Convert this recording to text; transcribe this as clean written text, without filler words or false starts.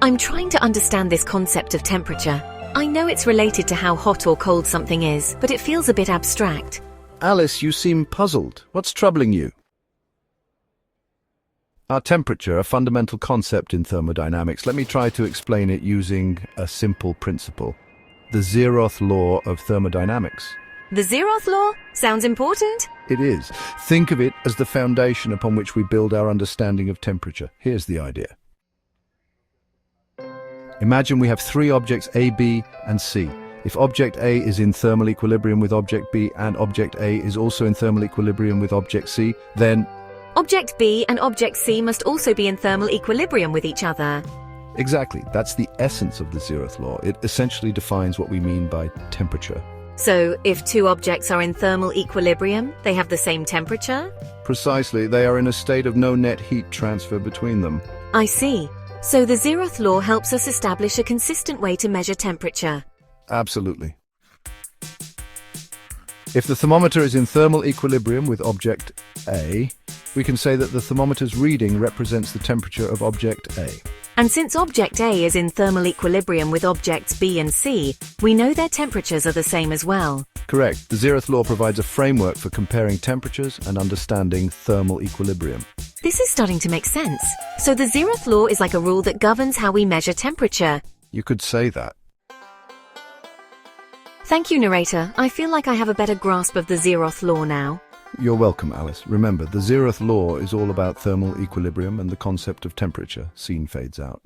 I'm trying to understand this concept of temperature. I know it's related to how hot or cold something is, but it feels a bit abstract. Alice, you seem puzzled. What's troubling you? Our temperature, a fundamental concept in thermodynamics. Let me try to explain it using a simple principle. The Zeroth law of thermodynamics. The Zeroth law? Sounds important. It is. Think of it as the foundation upon which we build our understanding of temperature. Here's the idea. Imagine we have three objects A, B, and C. If object A is in thermal equilibrium with object B and object A is also in thermal equilibrium with object C, then Object B and object C must also be in thermal equilibrium with each other. exactly, that's the essence of the Zeroth law. It essentially defines what we mean by temperature. So, if two objects are in thermal equilibrium, they have the same temperature? Precisely, they are in a state of no net heat transfer between them. I see. So the Zeroth law helps us establish a consistent way to measure temperature. Absolutely. If the thermometer is in thermal equilibrium with object A, we can say that the thermometer's reading represents the temperature of object A. And since object A is in thermal equilibrium with objects B and C, we know their temperatures are the same as well. Correct. The Zeroth law provides a framework for comparing temperatures and understanding thermal equilibrium. This is starting to make sense. So the Zeroth law is like a rule that governs how we measure temperature. You could say that. Thank you, narrator. I feel like I have a better grasp of the Zeroth law now. You're welcome, Alice. Remember, the Zeroth law is all about thermal equilibrium and the concept of temperature. Scene fades out.